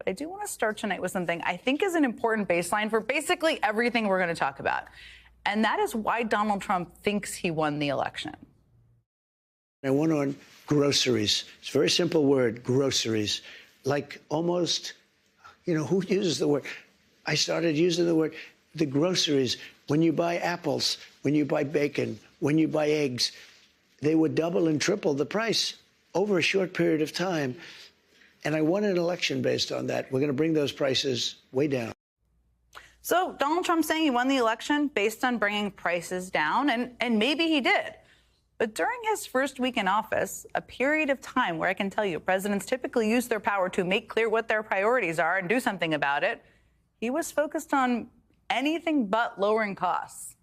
But I do want to start tonight with something I think is an important baseline for basically everything we're going to talk about. And that is why Donald Trump thinks he won the election. I won on groceries. It's a very simple word, groceries. Like almost, who uses the word? I started using the word, the groceries. When you buy apples, when you buy bacon, when you buy eggs, they would double and triple the price over a short period of time. And I won an election based on that. We're going to bring those prices way down. So Donald Trump saying he won the election based on bringing prices down, and maybe he did. But during his first week in office, a period of time where I can tell you presidents typically use their power to make clear what their priorities are and do something about it, he was focused on anything but lowering costs.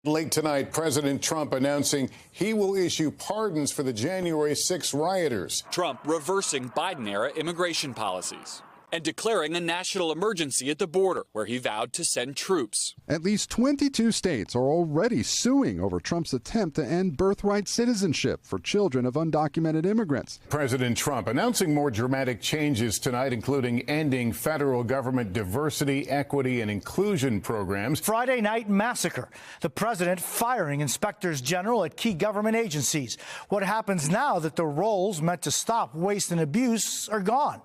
Late tonight, President Trump announcing he will issue pardons for the January 6 rioters. Trump reversing Biden-era immigration policies and declaring a national emergency at the border, where he vowed to send troops. At least 22 states are already suing over Trump's attempt to end birthright citizenship for children of undocumented immigrants. President Trump announcing more dramatic changes tonight, including ending federal government diversity, equity, and inclusion programs. Friday night massacre. The president firing inspectors general at key government agencies. What happens now that the roles meant to stop waste and abuse are gone?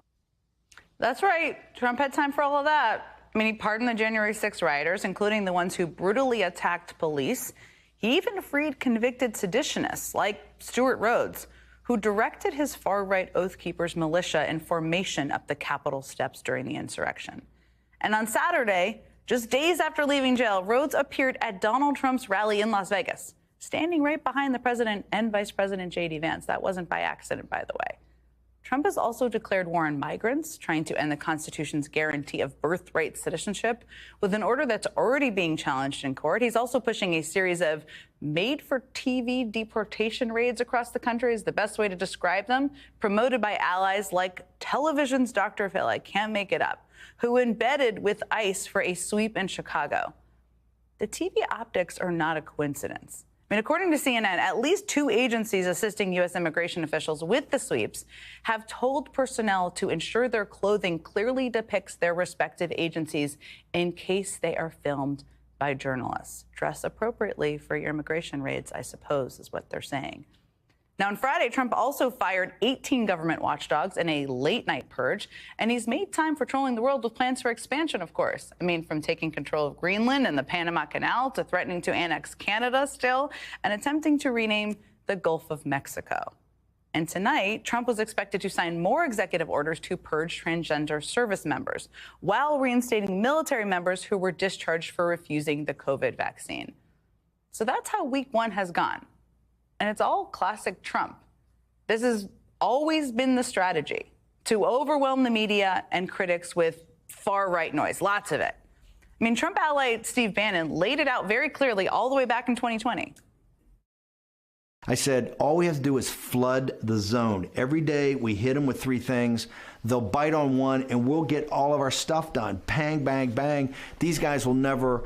That's right. Trump had time for all of that. I mean, he pardoned the January 6 rioters, including the ones who brutally attacked police. He even freed convicted seditionists like Stewart Rhodes, who directed his far-right Oath Keepers militia in formation up the Capitol steps during the insurrection. And on Saturday, just days after leaving jail, Rhodes appeared at Donald Trump's rally in Las Vegas, standing right behind the president and Vice President J.D. Vance. That wasn't by accident, by the way. Trump has also declared war on migrants, trying to end the Constitution's guarantee of birthright citizenship with an order that's already being challenged in court. He's also pushing a series of made-for-TV deportation raids across the country, is the best way to describe them, promoted by allies like television's Dr. Phil, I can't make it up, who embedded with ICE for a sweep in Chicago. The TV optics are not a coincidence. I mean, according to CNN, at least 2 agencies assisting U.S. immigration officials with the sweeps have told personnel to ensure their clothing clearly depicts their respective agencies in case they are filmed by journalists. Dress appropriately for your immigration raids, I suppose, is what they're saying. Now, on Friday, Trump also fired 18 government watchdogs in a late-night purge, and he's made time for trolling the world with plans for expansion, of course. I mean, from taking control of Greenland and the Panama Canal to threatening to annex Canada still and attempting to rename the Gulf of Mexico. And tonight, Trump was expected to sign more executive orders to purge transgender service members while reinstating military members who were discharged for refusing the COVID vaccine. So that's how week 1 has gone. And it's all classic Trump. This has always been the strategy, to overwhelm the media and critics with far-right noise, lots of it. I mean, Trump ally Steve Bannon laid it out very clearly all the way back in 2020. I said, all we have to do is flood the zone. Every day we hit them with 3 things. They'll bite on one and we'll get all of our stuff done. Bang, bang, bang. These guys will never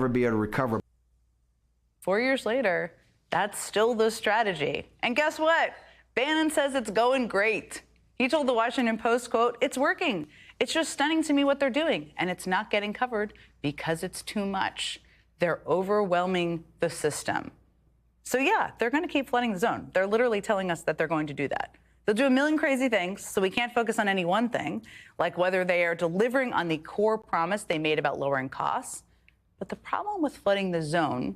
be able to recover. 4 years later, that's still the strategy. And guess what? Bannon says it's going great. He told the Washington Post, quote, "It's working. It's just stunning to me what they're doing. And it's not getting covered because it's too much. They're overwhelming the system." So yeah, they're going to keep flooding the zone. They're literally telling us that they're going to do that. They'll do a million crazy things, so we can't focus on any one thing, like whether they are delivering on the core promise they made about lowering costs. But the problem with flooding the zone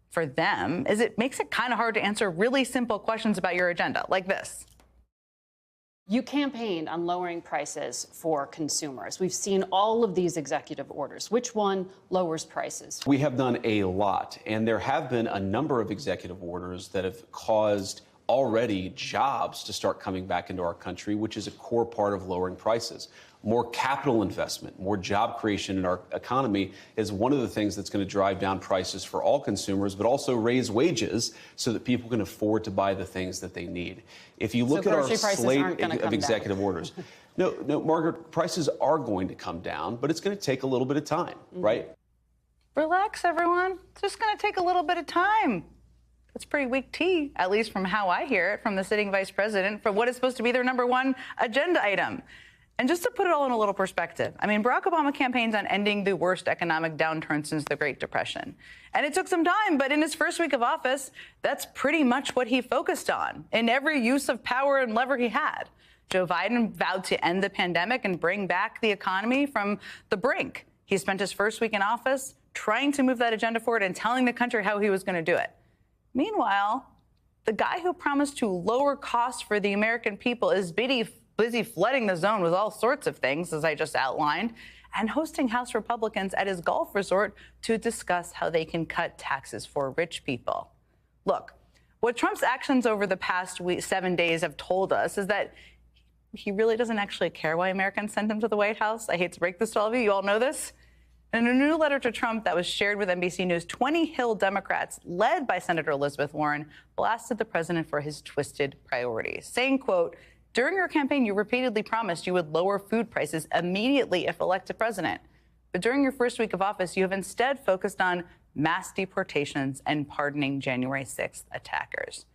for them is it makes it kind of hard to answer really simple questions about your agenda, like this. You campaigned on lowering prices for consumers. We've seen all of these executive orders. Which one lowers prices? We have done a lot, and there have been a number of executive orders that have caused already jobs to start coming back into our country, which is a core part of lowering prices. More capital investment, more job creation in our economy is one of the things that's going to drive down prices for all consumers, but also raise wages so that people can afford to buy the things that they need. If you look at our slate of executive orders, no, Margaret, prices are going to come down, but it's going to take a little bit of time, right? Relax, everyone. It's just going to take a little bit of time. That's pretty weak tea, at least from how I hear it from the sitting vice president, for what is supposed to be their #1 agenda item. And just to put it all in a little perspective, I mean, Barack Obama campaigned on ending the worst economic downturn since the Great Depression. And it took some time, but in his first week of office, that's pretty much what he focused on in every use of power and lever he had. Joe Biden vowed to end the pandemic and bring back the economy from the brink. He spent his first week in office trying to move that agenda forward and telling the country how he was going to do it. Meanwhile, the guy who promised to lower costs for the American people is busy flooding the zone with all sorts of things, as I just outlined, and hosting House Republicans at his golf resort to discuss how they can cut taxes for rich people. Look, what Trump's actions over the past 7 days have told us is that he really doesn't actually care why Americans sent him to the White House. I hate to break this to all of you. You all know this. In a new letter to Trump that was shared with NBC News, 20 Hill Democrats, led by Senator Elizabeth Warren, blasted the president for his twisted priorities, saying, quote, "During your campaign, you repeatedly promised you would lower food prices immediately if elected president. But during your first week of office, you have instead focused on mass deportations and pardoning January 6th attackers."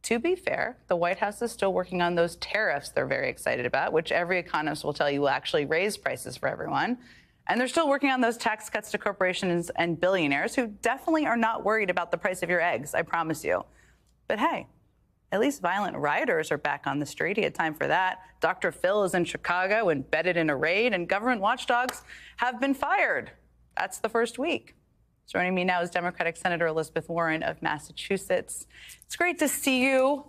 To be fair, the White House is still working on those tariffs they're very excited about, which every economist will tell you will actually raise prices for everyone. And they're still working on those tax cuts to corporations and billionaires who definitely are not worried about the price of your eggs, I promise you. But hey, at least violent rioters are back on the street. He had time for that. Dr. Phil is in Chicago, embedded in a raid, and government watchdogs have been fired. That's the first week. Joining me now is Democratic Senator Elizabeth Warren of Massachusetts. It's great to see you.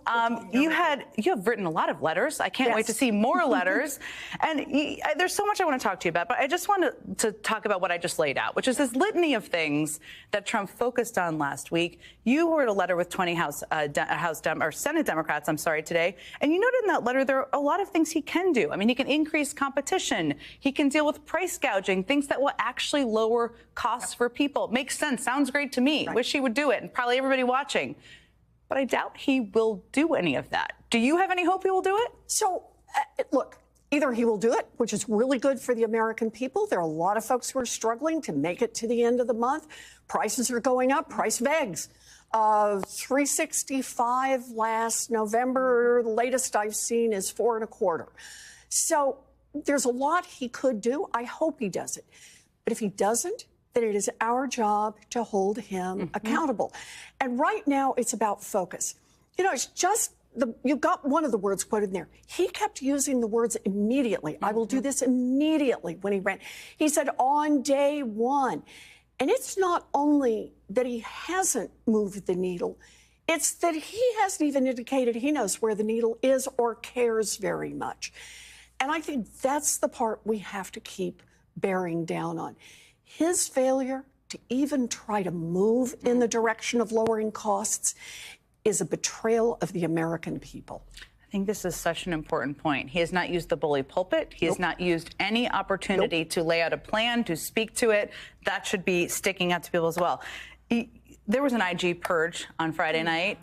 You have written a lot of letters. I can't wait to see more letters. And there's so much I want to talk to you about, but I just want to talk about what I just laid out, which is this litany of things that Trump focused on last week. You wrote a letter with 20 Senate Democrats, today. And you noted in that letter there are a lot of things he can do. I mean, he can increase competition. He can deal with price gouging, things that will actually lower costs for people. Makes sense. Sounds great to me. Right. Wish he would do it, and probably everybody watching. But I doubt he will do any of that. Do you have any hope he will do it? So, look, either he will do it, which is really good for the American people. There are a lot of folks who are struggling to make it to the end of the month. Prices are going up. Price of eggs. $3.65 last November. The latest I've seen is $4.25. So there's a lot he could do. I hope he does it. But if he doesn't, then it is our job to hold him accountable. And right now, it's about focus. You know, it's just, you got one of the words quoted in there. He kept using the words immediately. I will do this immediately when he ran. He said on day one. And it's not only that he hasn't moved the needle, it's that he hasn't even indicated he knows where the needle is or cares very much. And I think that's the part we have to keep bearing down on. His failure to even try to move in the direction of lowering costs is a betrayal of the American people. I think this is such an important point. He has not used the bully pulpit. He has not used any opportunity to lay out a plan, to speak to it. That should be sticking out to people as well. There was an IG purge on Friday night.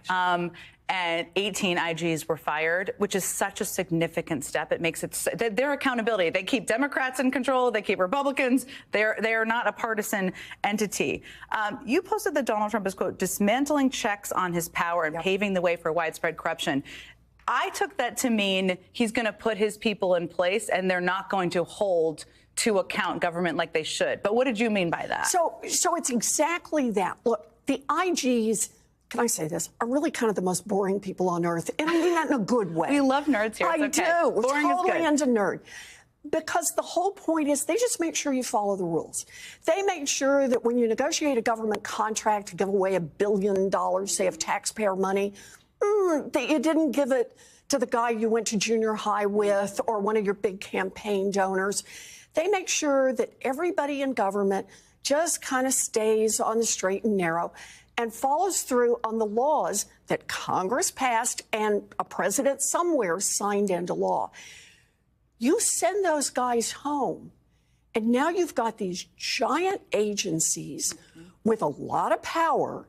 And 18 IGs were fired, which is such a significant step. It makes it their accountability. They keep Democrats in control. They keep Republicans. They are not a partisan entity. You posted that Donald Trump is, quote, dismantling checks on his power and paving the way for widespread corruption. I took that to mean he's going to put his people in place and they're not going to hold to account government like they should. But what did you mean by that? So it's exactly that. Look, the IGs, can I say this, are really kind of the most boring people on earth. And I mean that in a good way. We love nerds here. I do. Boring totally is good. Into nerd. Because the whole point is they just make sure you follow the rules. They make sure that when you negotiate a government contract to give away $1 billion, say, of taxpayer money, that you didn't give it to the guy you went to junior high with or one of your big campaign donors. They make sure that everybody in government just kind of stays on the straight and narrow and follows through on the laws that Congress passed and a president somewhere signed into law. You send those guys home, and now you've got these giant agencies with a lot of power.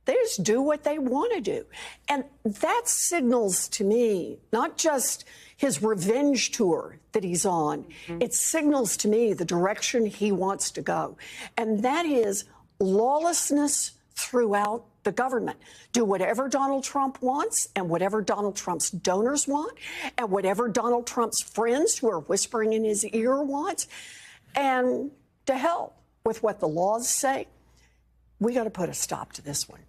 They just do what they want to do. And that signals to me, not just his revenge tour that he's on, it signals to me the direction he wants to go. And that is lawlessness throughout the government. Do whatever Donald Trump wants and whatever Donald Trump's donors want and whatever Donald Trump's friends who are whispering in his ear want. And to hell with what the laws say. We got to put a stop to this one.